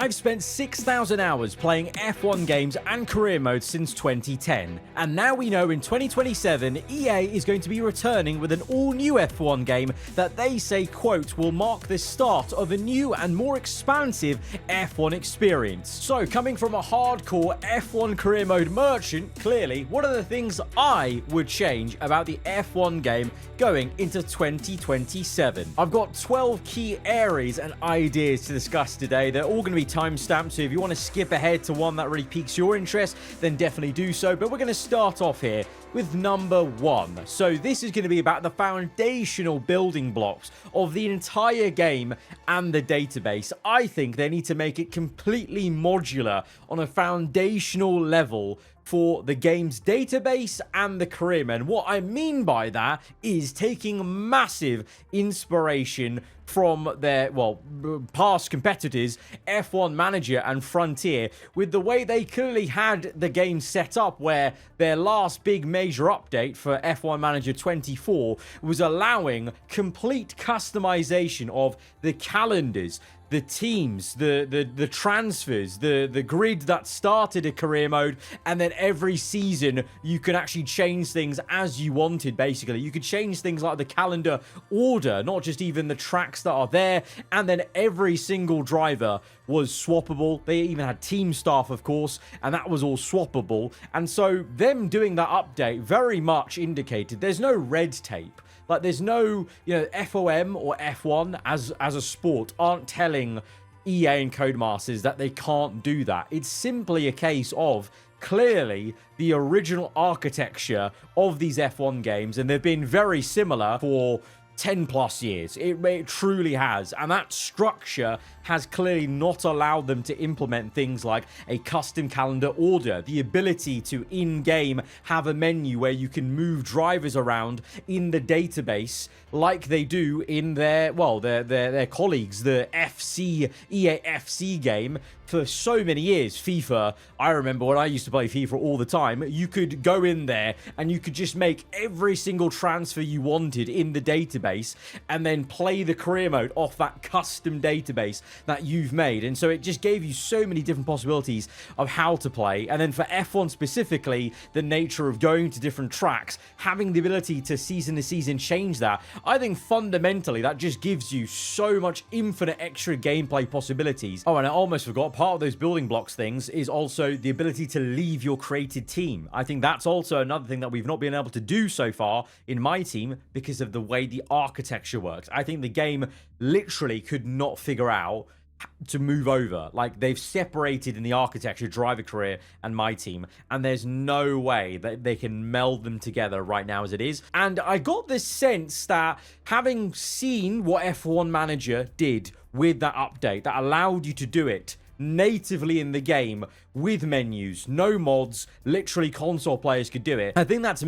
I've spent 6,000 hours playing F1 games and career modes since 2010, and now we know in 2027 EA is going to be returning with an all-new F1 game that they say, quote, will mark the start of a new and more expansive F1 experience. So, coming from a hardcore F1 career mode merchant, clearly, what are the things I would change about the F1 game going into 2027? I've got 12 key areas and ideas to discuss today. They're all going to be timestamped, so if you want to skip ahead to one that really piques your interest, then definitely do so. But we're going to start off here with number 1. So this is going to be about the foundational building blocks of the entire game and the database. I think they need to make it completely modular on a foundational level for the game's database and the career mode. What I mean by that is taking massive inspiration from their, well, past competitors, F1 Manager and Frontier, with the way they clearly had the game set up, where their last big major update for F1 Manager 24 was allowing complete customization of the calendars, the teams, the transfers, the grid that started a career mode, and then every season you can actually change things as you wanted. Basically, you could change things like the calendar order, not just even the tracks that are there, and then every single driver was swappable. They even had team staff, of course, and that was all swappable. And so them doing that update very much indicated there's no red tape. Like, there's no, FOM or F1 as a sport aren't telling EA and Codemasters that they can't do that. It's simply a case of clearly the original architecture of these F1 games, and they've been very similar for 10 plus years. It truly has. And that structure has clearly not allowed them to implement things like a custom calendar order, the ability to in-game have a menu where you can move drivers around in the database like they do in their colleagues, the EA FC game. For so many years, FIFA, I remember when I used to play FIFA all the time, you could go in there and you could just make every single transfer you wanted in the database and then play the career mode off that custom database that you've made. And so it just gave you so many different possibilities of how to play. And then for F1 specifically, the nature of going to different tracks, having the ability to season change that, I think fundamentally that just gives you so much infinite extra gameplay possibilities. Oh, and I almost forgot, part of those building blocks things is also the ability to leave your created team. I think that's also another thing that we've not been able to do so far in my team because of the way the architecture works. I think the game literally could not figure out to move over. Like, they've separated in the architecture driver career and my team, and there's no way that they can meld them together right now as it is. And I got this sense that, having seen what F1 Manager did with that update that allowed you to do it natively in the game with menus, no mods, literally console players could do it. I think that's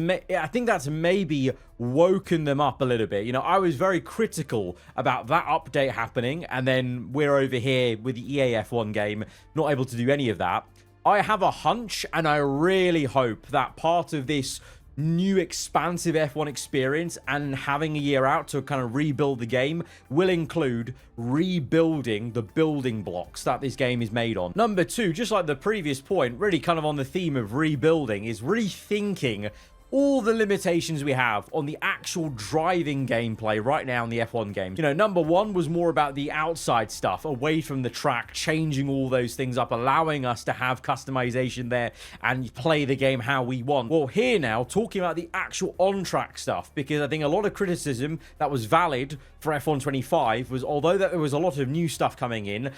maybe woken them up a little bit. I was very critical about that update happening, and then we're over here with the EA F1 game not able to do any of that. I have a hunch, and I really hope that part of this new expansive F1 experience and having a year out to kind of rebuild the game will include rebuilding the building blocks that this game is made on. Number 2, just like the previous point, really kind of on the theme of rebuilding, is rethinking all the limitations we have on the actual driving gameplay right now in the F1 games. Number 1 was more about the outside stuff, away from the track, changing all those things up, allowing us to have customization there and play the game how we want. Well, here now, talking about the actual on-track stuff, because I think a lot of criticism that was valid for F1 25 was, although there was a lot of new stuff coming in,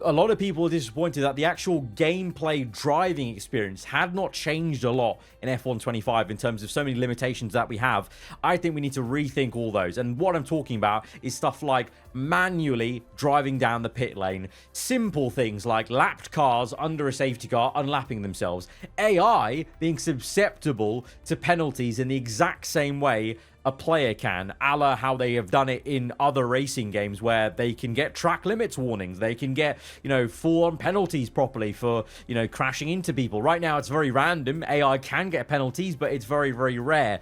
a lot of people were disappointed that the actual gameplay driving experience had not changed a lot in F1 25 in terms of so many limitations that we have. I think we need to rethink all those. And what I'm talking about is stuff like manually driving down the pit lane, simple things like lapped cars under a safety car unlapping themselves, AI being susceptible to penalties in the exact same way a player can, a la how they have done it in other racing games, where they can get track limits warnings, they can get, full-on penalties properly for, crashing into people. Right now, it's very random. AI can get penalties, but it's very, very rare.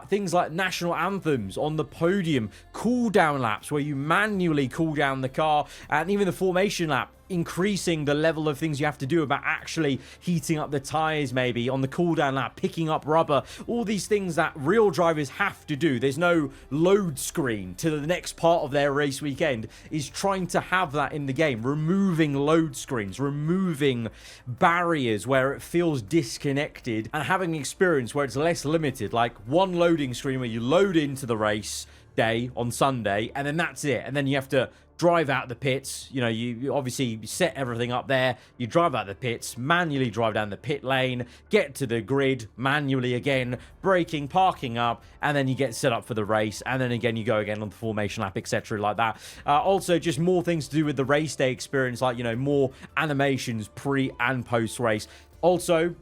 Things like national anthems on the podium, cooldown laps, where you manually cool down the car, and even the formation lap increasing the level of things you have to do about actually heating up the tires, maybe on the cooldown lap, picking up rubber, all these things that real drivers have to do. There's no load screen to the next part of their race weekend, is trying to have that in the game, removing load screens, removing barriers where it feels disconnected, and having an experience where it's less limited, like one loading screen where you load into the race day on Sunday, and then that's it. And then you have to drive out the pits. You know, you obviously set everything up there. You drive out the pits, manually drive down the pit lane, get to the grid manually again, braking, parking up, and then you get set up for the race. And then again, you go again on the formation lap, etc. like that. Also, just more things to do with the race day experience, like, you know, more animations pre and post race. Also,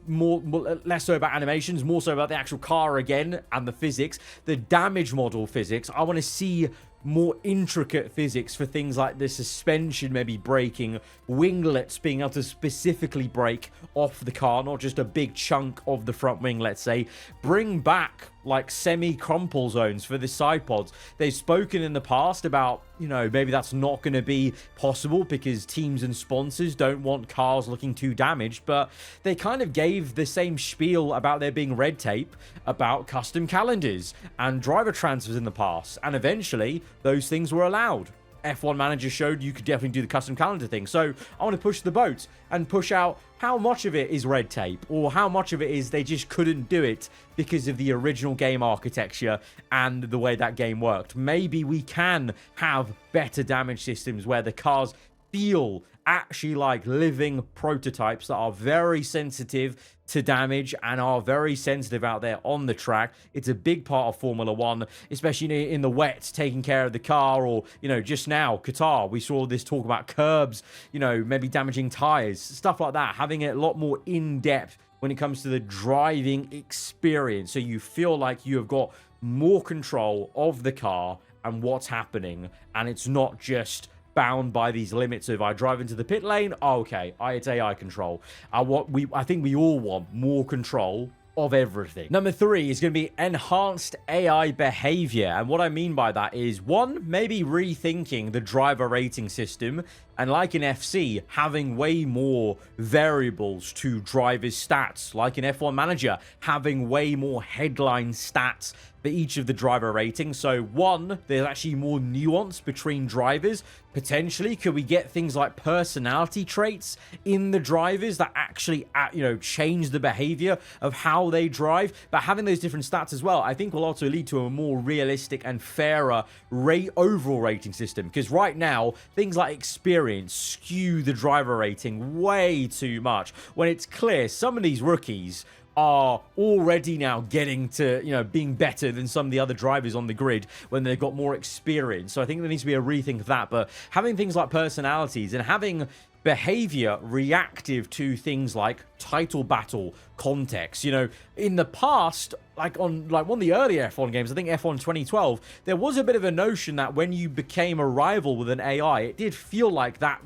less so about animations, more so about the actual car again and the physics, the damage model physics. I want to see more intricate physics for things like the suspension maybe breaking, winglets being able to specifically break off the car, not just a big chunk of the front wing, let's say. Bring back like semi-crumple zones for the side pods. They've spoken in the past about, you know, maybe that's not going to be possible because teams and sponsors don't want cars looking too damaged, but they kind of gave the same spiel about there being red tape about custom calendars and driver transfers in the past, and eventually those things were allowed. F1 Manager showed you could definitely do the custom calendar thing. So I want to push the boat and push out how much of it is red tape, or how much of it is they just couldn't do it because of the original game architecture and the way that game worked. Maybe we can have better damage systems where the cars feel actually like living prototypes that are very sensitive to damage and are very sensitive out there on the track. It's a big part of Formula One, especially in the wet, taking care of the car, or, you know, just now, Qatar, we saw this talk about curbs, you know, maybe damaging tires, stuff like that, having it a lot more in-depth when it comes to the driving experience, so you feel like you have got more control of the car and what's happening, and it's not just bound by these limits of I drive into the pit lane, oh, okay, it's AI control. I think we all want more control of everything. Number 3 is going to be enhanced AI behavior, and what I mean by that is, one, maybe rethinking the driver rating system, and like in FC, having way more variables to drivers' stats, like in F1 Manager, having way more headline stats for each of the driver ratings. So one, there's actually more nuance between drivers. Potentially, could we get things like personality traits in the drivers that actually, you know, change the behavior of how they drive? But having those different stats as well, I think will also lead to a more realistic and fairer overall rating system. Because right now, things like experience skew the driver rating way too much, when it's clear some of these rookies are already now getting to, you know, being better than some of the other drivers on the grid when they've got more experience. So I think there needs to be a rethink of that. But having things like personalities and having behavior reactive to things like title battle context. You know, in the past, like one of the earlier F1 games, I think F1 2012, there was a bit of a notion that when you became a rival with an AI, it did feel like that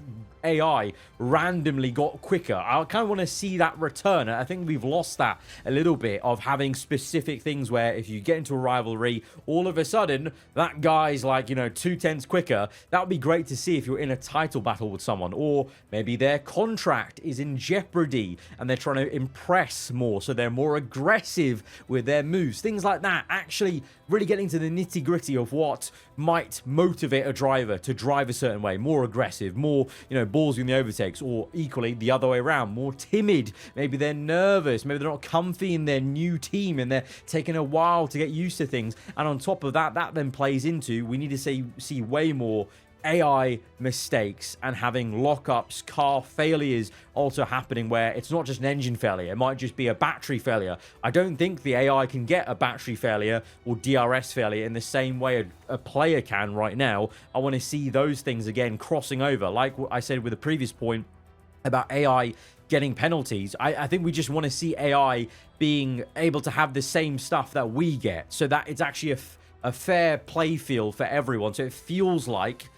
AI randomly got quicker. I kind of want to see that return. I think we've lost that a little bit, of having specific things where if you get into a rivalry, all of a sudden that guy's like, you know, 2/10 quicker. That would be great to see if you're in a title battle with someone, or maybe their contract is in jeopardy and they're trying to impress more, so they're more aggressive with their moves, things like that. Actually really getting to the nitty-gritty of what might motivate a driver to drive a certain way, more aggressive, more, you know, balls in the overtakes, or equally the other way around, more timid. Maybe they're nervous, maybe they're not comfy in their new team and they're taking a while to get used to things. And on top of that, that then plays into, we need to see way more AI mistakes and having lockups, car failures also happening, where it's not just an engine failure, it might just be a battery failure. I don't think the AI can get a battery failure or DRS failure in the same way a player can right now. I want to see those things again crossing over, like I said with the previous point about AI getting penalties. I think we just want to see AI being able to have the same stuff that we get, so that it's actually a fair play field for everyone, so it feels like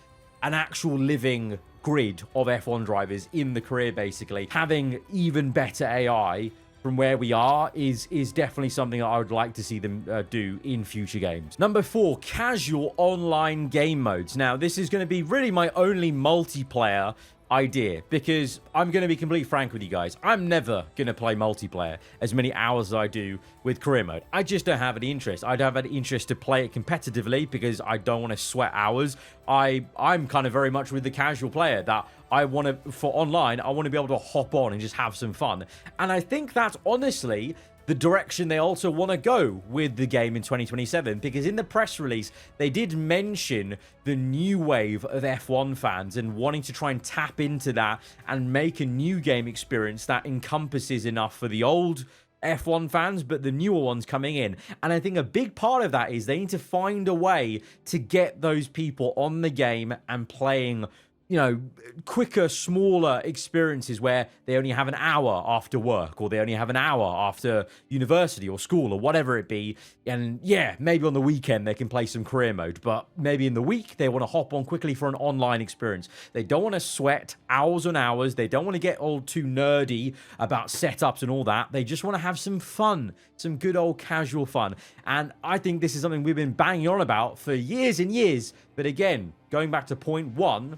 an actual living grid of F1 drivers in the career. Basically having even better AI from where we are is definitely something that I would like to see them do in future games. Number 4, casual online game modes. Now, this is going to be really my only multiplayer idea, because I'm going to be completely frank with you guys. I'm never going to play multiplayer as many hours as I do with career mode. I just don't have any interest. I don't have any interest to play it competitively because I don't want to sweat hours. I'm kind of very much with the casual player that I want to, for online, I want to be able to hop on and just have some fun. And I think that's honestly the direction they also want to go with the game in 2027, because in the press release they did mention the new wave of F1 fans and wanting to try and tap into that and make a new game experience that encompasses enough for the old F1 fans but the newer ones coming in. And I think a big part of that is they need to find a way to get those people on the game and playing, you know, quicker, smaller experiences where they only have an hour after work, or they only have an hour after university or school or whatever it be. And yeah, maybe on the weekend they can play some career mode, but maybe in the week they want to hop on quickly for an online experience. They don't want to sweat hours on hours. They don't want to get all too nerdy about setups and all that. They just want to have some fun, some good old casual fun. And I think this is something we've been banging on about for years and years. But again, going back to point one,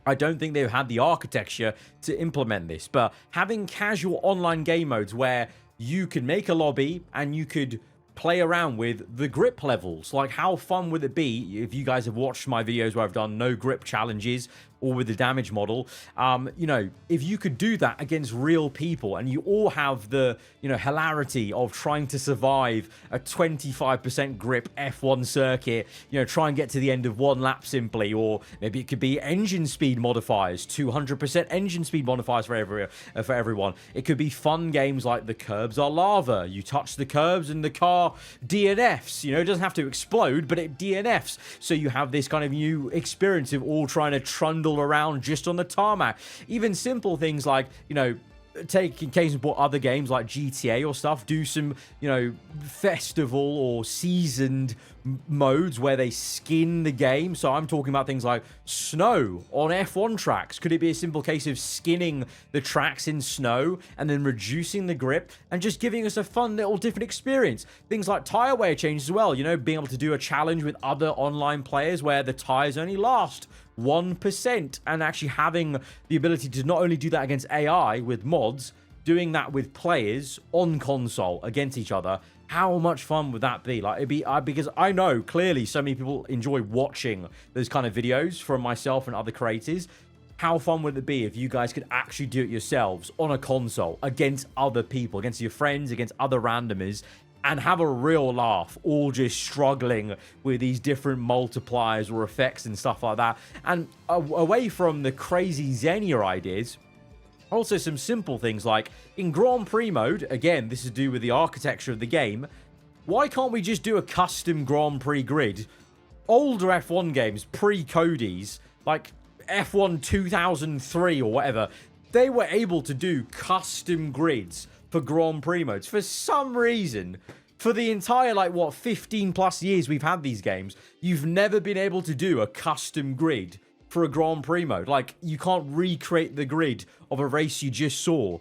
I don't think they've had the architecture to implement this, but having casual online game modes where you can make a lobby and you could play around with the grip levels. Like, how fun would it be if you guys have watched my videos where I've done no grip challenges or with the damage model? You know, if you could do that against real people and you all have the, you know, hilarity of trying to survive a 25% grip F1 circuit, you know, try and get to the end of one lap simply, or maybe it could be engine speed modifiers, 200% engine speed modifiers for everyone. It could be fun games like the curbs are lava. You touch the curbs and the car DNFs. You know, it doesn't have to explode, but it DNFs. So you have this kind of new experience of all trying to trundle around just on the tarmac. Even simple things like, you know, take in case and put other games like GTA or stuff, do some, you know, festival or seasoned modes where they skin the game. So I'm talking about things like snow on F1 tracks. Could it be a simple case of skinning the tracks in snow and then reducing the grip and just giving us a fun little different experience? Things like tire wear changes as well, you know, being able to do a challenge with other online players where the tires only last 1%, and actually having the ability to not only do that against AI with mods, doing that with players on console against each other. How much fun would that be? Like, it'd be because I know clearly so many people enjoy watching those kind of videos from myself and other creators. How fun would it be if you guys could actually do it yourselves on a console against other people, against your friends, against other randomers, and have a real laugh, all just struggling with these different multipliers or effects and stuff like that. And away from the crazy Xenia ideas, also some simple things like in Grand Prix mode, again, this is to do with the architecture of the game, why can't we just do a custom Grand Prix grid? Older F1 games, pre-Cody's, like F1 2003 or whatever, they were able to do custom grids for Grand Prix modes. For some reason, for the entire, like, what, 15 plus years we've had these games, you've never been able to do a custom grid for a Grand Prix mode. Like, you can't recreate the grid of a race you just saw.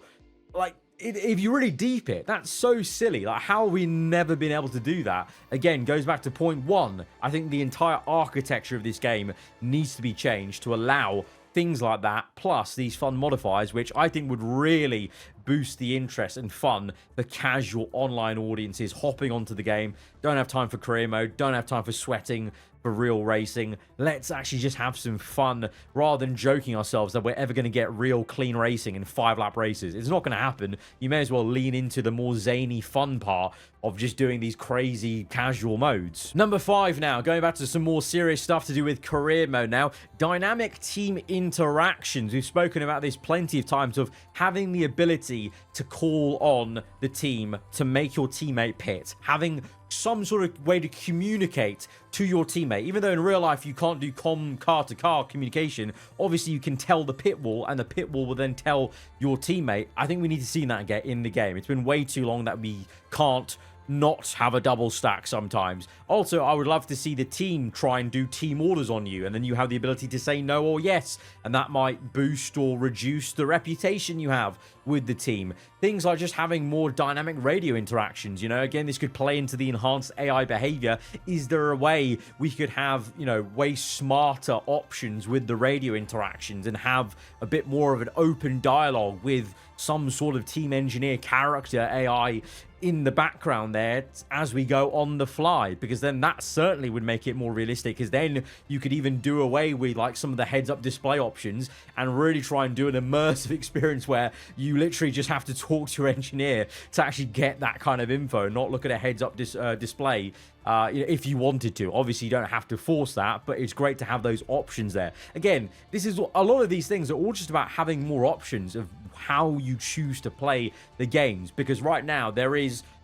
Like, if you really deep it, that's so silly. Like, how have we never been able to do that? Again, goes back to point one. I think the entire architecture of this game needs to be changed to allow things like that, plus these fun modifiers, which I think would really boost the interest and fun for casual online audiences hopping onto the game. Don't have time for career mode, don't have time for sweating for real racing. Let's actually just have some fun rather than joking ourselves that we're ever going to get real clean racing in 5-lap races. It's not going to happen. You may as well lean into the more zany fun part of just doing these crazy casual modes. Number 5 now, going back to some more serious stuff to do with career mode now. Dynamic team interactions. We've spoken about this plenty of times, of having the ability to call on the team to make your teammate pit. Having some sort of way to communicate to your teammate. Even though in real life you can't do car-to-car communication, obviously you can tell the pit wall, and the pit wall will then tell your teammate. I think we need to see that get in the game. It's been way too long that we can't not have a double stack sometimes. Also, I would love to see the team try and do team orders on you, and then you have the ability to say no or yes, and that might boost or reduce the reputation you have with the team. Things like just having more dynamic radio interactions, you know, again, this could play into the enhanced AI behavior. Is there a way we could have, you know, way smarter options with the radio interactions and have a bit more of an open dialogue with some sort of team engineer character AI in the background there as we go on the fly? Because then that certainly would make it more realistic, because then you could even do away with like some of the heads-up display options and really try and do an immersive experience where you literally just have to talk to your engineer to actually get that kind of info, not look at a heads-up display. If you wanted to. Obviously, you don't have to force that, but it's great to have those options there. Again, this is a lot of these things are all just about having more options of how you choose to play the games, because right now there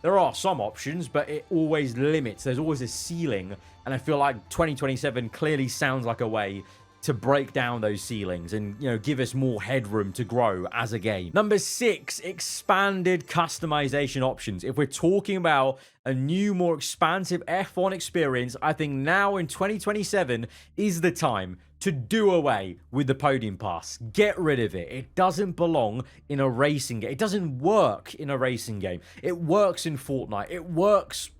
are some options, but it always limits. There's always a ceiling, and I feel like 2027 clearly sounds like a way to break down those ceilings and, you know, give us more headroom to grow as a game. Number 6, expanded customization options. If we're talking about a new, more expansive F1 experience, I think now in 2027 is the time to do away with the podium pass. Get rid of it. It doesn't belong in a racing game. It doesn't work in a racing game. It works in Fortnite. It works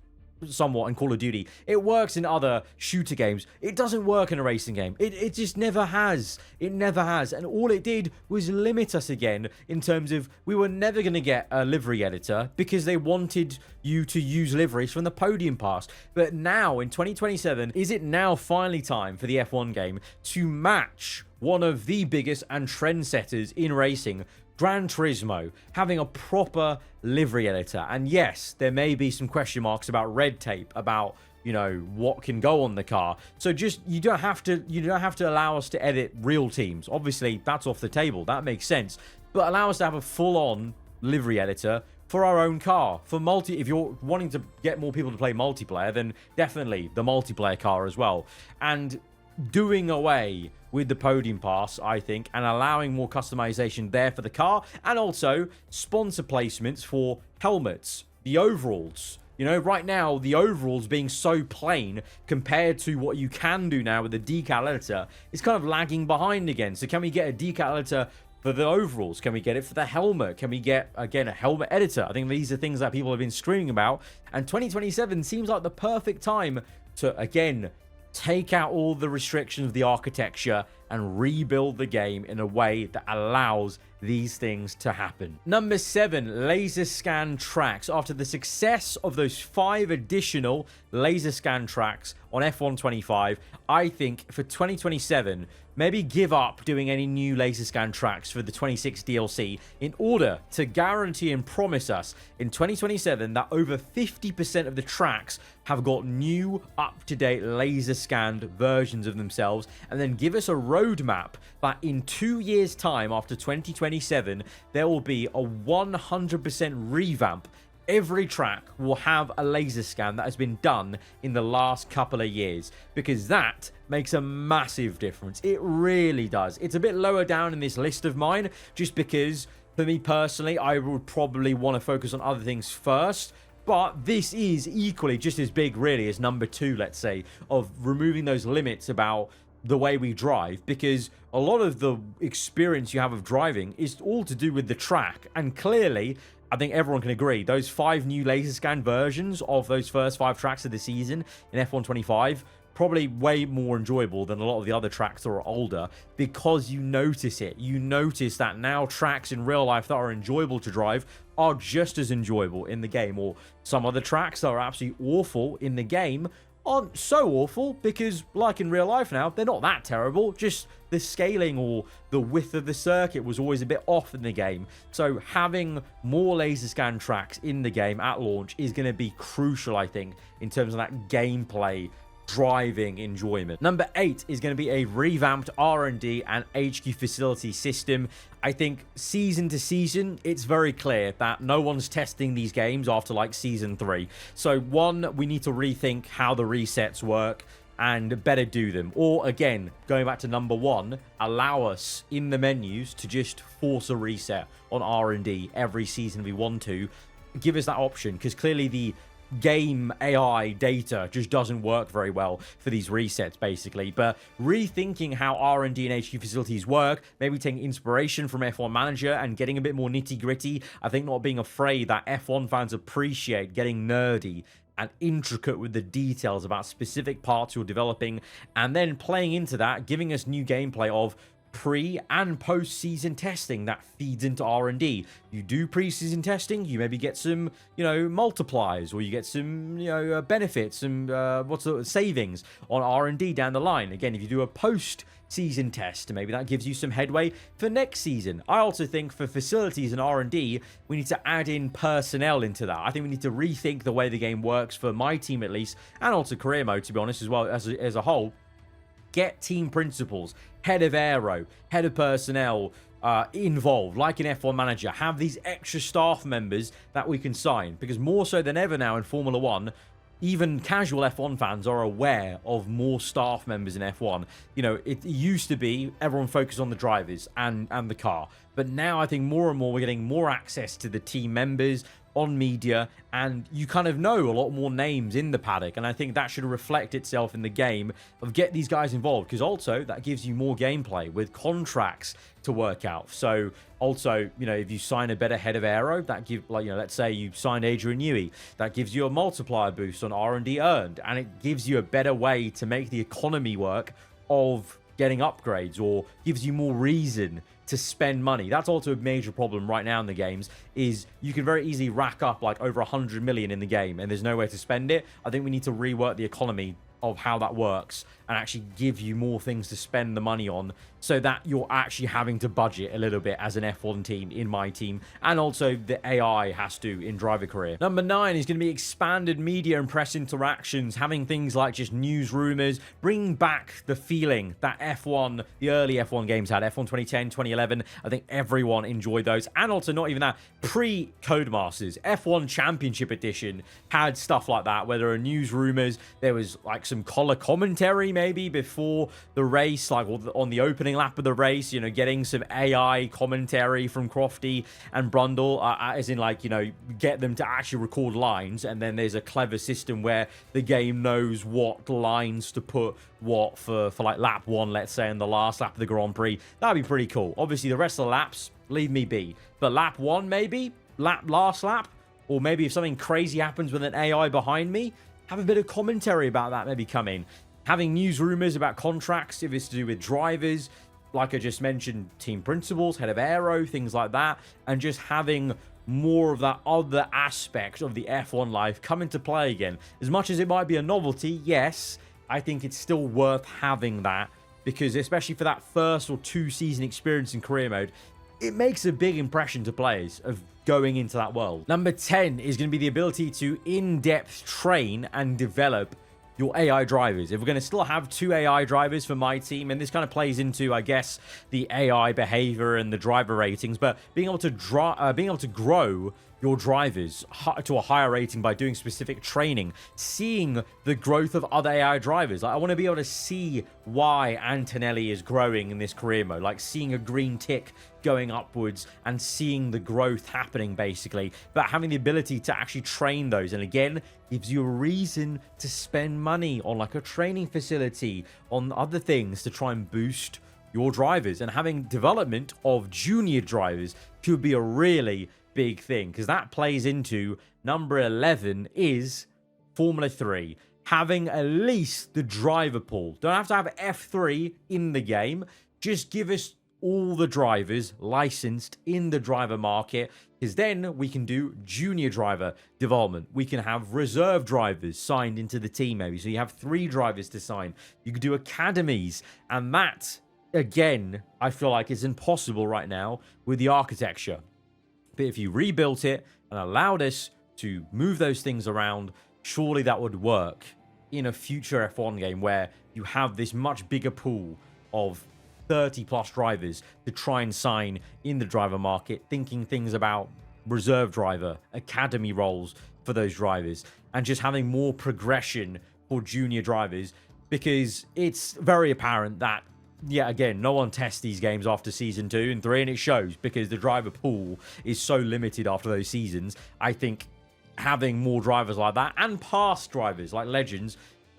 somewhat in Call of Duty. It works in other shooter games. It doesn't work in a racing game. It just never has. It never has. And all it did was limit us again in terms of we were never going to get a livery editor because they wanted you to use liveries from the podium pass. But now in 2027, is it now finally time for the F1 game to match one of the biggest and trendsetters in racing, Gran Turismo, having a proper livery editor? And yes, there may be some question marks about red tape, about, you know, what can go on the car. So just you don't have to allow us to edit real teams. Obviously, that's off the table. That makes sense. But allow us to have a full-on livery editor for our own car. If you're wanting to get more people to play multiplayer, then definitely the multiplayer car as well. And doing away with the podium pass, I think, and allowing more customization there for the car, and also sponsor placements for helmets, the overalls. You know, right now, the overalls being so plain compared to what you can do now with the decal editor, it's kind of lagging behind again. So can we get a decal editor for the overalls? Can we get it for the helmet? Can we get, again, a helmet editor? I think these are things that people have been screaming about. And 2027 seems like the perfect time to, again, take out all the restrictions of the architecture and rebuild the game in a way that allows these things to happen. Number 7, laser scan tracks. After the success of those 5 additional laser scan tracks on F1 25, I think for 2027, maybe give up doing any new laser scan tracks for the 26 DLC in order to guarantee and promise us in 2027 that over 50% of the tracks have got new up-to-date laser scanned versions of themselves, and then give us a roadmap that in 2 years time, after 2027, there will be a 100% revamp. Every track will have a laser scan that has been done in the last couple of years, because that makes a massive difference. It really does. It's a bit lower down in this list of mine, just because for me personally, I would probably want to focus on other things first. But this is equally just as big, really, as number 2, let's say, of removing those limits about the way we drive, because a lot of the experience you have of driving is all to do with the track. And clearly, I think everyone can agree, those 5 new laser scan versions of those first 5 tracks of the season in F1 25, probably way more enjoyable than a lot of the other tracks that are older, because you notice it. You notice that now tracks in real life that are enjoyable to drive are just as enjoyable in the game, or some other tracks that are absolutely awful in the game aren't so awful, because like in real life now, they're not that terrible. Just the scaling or the width of the circuit was always a bit off in the game. So having more laser scan tracks in the game at launch is going to be crucial, I think, in terms of that gameplay driving enjoyment. Number 8 is going to be a revamped R&D and HQ facility system. I think season to season, it's very clear that no one's testing these games after like season 3. So 1, we need to rethink how the resets work and better do them. Or again, going back to number 1, allow us in the menus to just force a reset on R&D every season we want to. Give us that option, because clearly the game AI data just doesn't work very well for these resets, basically. But rethinking how R&D and HQ facilities work, maybe taking inspiration from F1 Manager and getting a bit more nitty-gritty. I think not being afraid that F1 fans appreciate getting nerdy and intricate with the details about specific parts you're developing, and then playing into that, giving us new gameplay of pre and post-season testing that feeds into R&D. You do pre-season testing, you maybe get some, multipliers, or you get some, benefits, some savings on R&D down the line. Again, if you do a post-season test, maybe that gives you some headway for next season. I also think for facilities and R&D, we need to add in personnel into that. I think we need to rethink the way the game works for my team at least, and also career mode, to be honest, as well as a whole. Get team principals, head of aero, head of personnel involved, like in F1 Manager. Have these extra staff members that we can sign, because more so than ever now in Formula 1, even casual F1 fans are aware of more staff members in F1. It used to be everyone focused on the drivers and the car, but now I think more and more we're getting more access to the team members on media, and you kind of know a lot more names in the paddock, and I think that should reflect itself in the game of get these guys involved, because also that gives you more gameplay with contracts to work out. So also, if you sign a better head of aero, that give, let's say you signed Adrian Newey, that gives you a multiplier boost on R&D earned, and it gives you a better way to make the economy work of getting upgrades, or gives you more reason to spend money. That's also a major problem right now in the games, is you can very easily rack up like over 100 million in the game and there's nowhere to spend it. I think we need to rework the economy of how that works and actually give you more things to spend the money on, so that you're actually having to budget a little bit as an F1 team in my team, and also the AI has to in driver career. Number 9 is going to be expanded media and press interactions, having things like just news rumors, bringing back the feeling that F1, the early F1 games had. F1 2010, 2011, I think everyone enjoyed those, and also not even that, pre-Codemasters, F1 Championship Edition had stuff like that, where there are news rumors, there was like some color commentary maybe before the race, like on the opening lap of the race, getting some AI commentary from Crofty and Brundle, as in get them to actually record lines, and then there's a clever system where the game knows what lines to put what for like lap 1, let's say, in the last lap of the Grand Prix. That'd be pretty cool. Obviously the rest of the laps, leave me be, but lap 1 maybe, last lap, or maybe if something crazy happens with an AI behind me, have a bit of commentary about that maybe come in. Having news rumors about contracts, if it's to do with drivers, like I just mentioned, team principals, head of aero, things like that, and just having more of that other aspect of the F1 life come into play again. As much as it might be a novelty, yes, I think it's still worth having that, because especially for that first or 2 season experience in career mode, it makes a big impression to players of going into that world. Number 10 is going to be the ability to in-depth train and develop your AI drivers. If we're going to still have 2 AI drivers for my team, and this kind of plays into, I guess, the AI behavior and the driver ratings, but being able to grow your drivers to a higher rating by doing specific training, seeing the growth of other AI drivers. I want to be able to see why Antonelli is growing in this career mode, like seeing a green tick going upwards and seeing the growth happening, basically, but having the ability to actually train those, and again gives you a reason to spend money on like a training facility, on other things to try and boost your drivers. And having development of junior drivers could be a really big thing, because that plays into number 11 is Formula 3. Having at least the driver pool. Don't have to have F3 in the game, just give us all the drivers licensed in the driver market, because then we can do junior driver development. We can have reserve drivers signed into the team maybe, so you have 3 drivers to sign. You could do academies, and that again I feel like is impossible right now with the architecture. But if you rebuilt it and allowed us to move those things around, surely that would work in a future F1 game where you have this much bigger pool of 30 plus drivers to try and sign in the driver market, thinking things about reserve driver, academy roles for those drivers, and just having more progression for junior drivers, because it's very apparent that, yeah, again, no one tests these games after season 2 and 3, and it shows because the driver pool is so limited after those seasons. I think having more drivers like that and past drivers like legends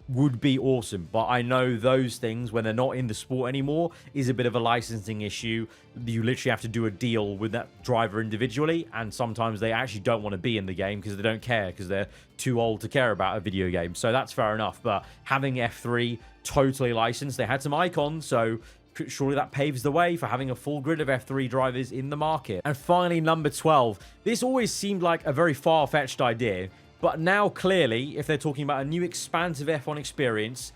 would be awesome. But I know those things, when they're not in the sport anymore, is a bit of a licensing issue. You literally have to do a deal with that driver individually, and sometimes they actually don't want to be in the game because they don't care, because they're too old to care about a video game. So that's fair enough. But having F3 totally licensed, they had some icons, so surely that paves the way for having a full grid of F3 drivers in the market. And finally, number 12. This always seemed like a very far-fetched idea, but now clearly, if they're talking about a new expansive F1 experience,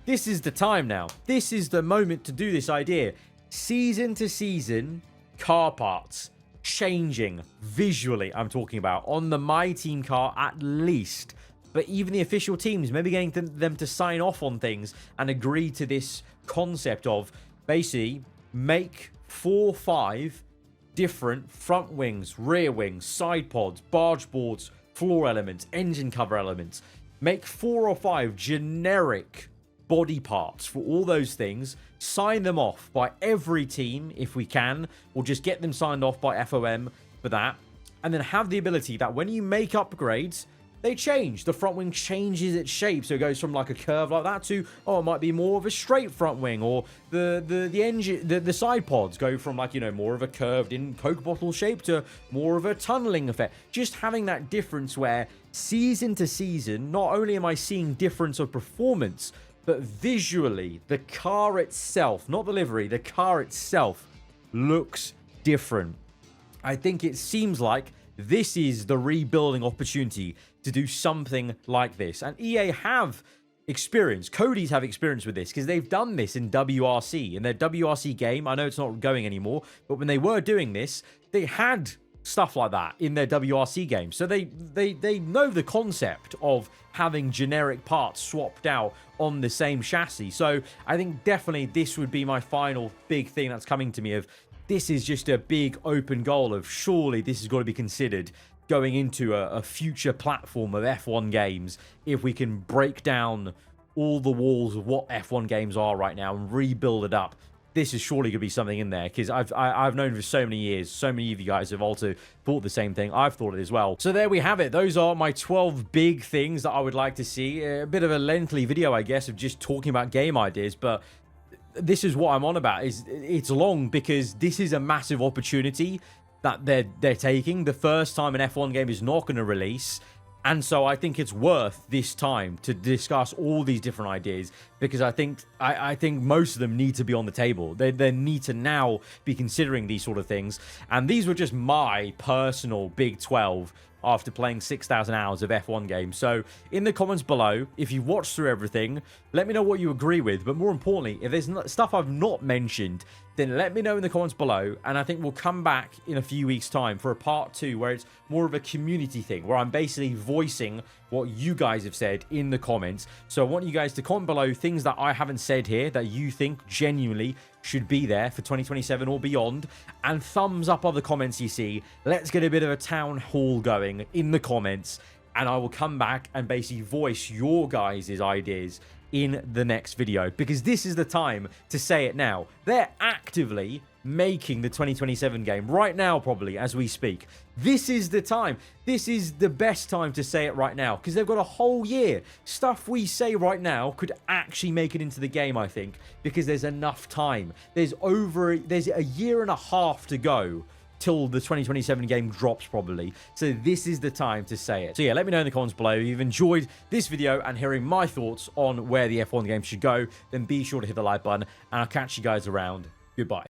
this is the time now. This is the moment to do this idea. Season to season, car parts changing visually, I'm talking about, on the My Team car at least. But even the official teams, maybe getting them to sign off on things and agree to this concept of basically make 4 or 5 different front wings, rear wings, side pods, barge boards, floor elements, engine cover elements. Make 4 or 5 generic body parts for all those things. Sign them off by every team if we can, or just get them signed off by FOM for that. And then have the ability that when you make upgrades, they change. The front wing changes its shape, so it goes from like a curve like that to, oh, it might be more of a straight front wing, or the side pods go from, like, you know, more of a curved in Coke bottle shape to more of a tunneling effect. Just having that difference where season to season, not only am I seeing difference of performance, but visually the car itself, not the livery, the car itself looks different. I think it seems like this is the rebuilding opportunity to do something like this. And EA have experience. Cody's have experience with this because they've done this in WRC. In their WRC game, I know it's not going anymore, but when they were doing this, they had stuff like that in their WRC game. So they know the concept of having generic parts swapped out on the same chassis. So I think definitely this would be my final big thing that's coming to me of, this is just a big open goal of surely this has got to be considered going into a future platform of F1 games if we can break down all the walls of what F1 games are right now and rebuild it up. This is surely going to be something in there, because I've known for so many years, so many of you guys have also thought the same thing. I've thought it as well. So there we have it. Those are my 12 big things that I would like to see. A bit of a lengthy video, I guess, of just talking about game ideas, but this is what I'm on about. It's long because this is a massive opportunity that they're taking. The first time an F1 game is not going to release, and so I think it's worth this time to discuss all these different ideas, because I think most of them need to be on the table. They need to now be considering these sort of things, and these were just my personal big 12 after playing 6,000 hours of F1 games. So in the comments below, if you've watched through everything, let me know what you agree with. But more importantly, if there's stuff I've not mentioned, then let me know in the comments below, and I think we'll come back in a few weeks' time for a part 2 where it's more of a community thing, where I'm basically voicing what you guys have said in the comments. So I want you guys to comment below things that I haven't said here that you think genuinely should be there for 2027 or beyond, and thumbs up other comments you see. Let's get a bit of a town hall going in the comments, and I will come back and basically voice your guys' ideas in the next video, because this is the time to say it now. They're actively making the 2027 game right now, probably as we speak. This is the time. This is the best time to say it right now, because they've got a whole year. Stuff we say right now could actually make it into the game, I think, because there's enough time. There's a year and a half to go till the 2027 game drops, probably. So this is the time to say it. So yeah, let me know in the comments below if you've enjoyed this video and hearing my thoughts on where the F1 game should go. Then be sure to hit the like button, and I'll catch you guys around. Goodbye.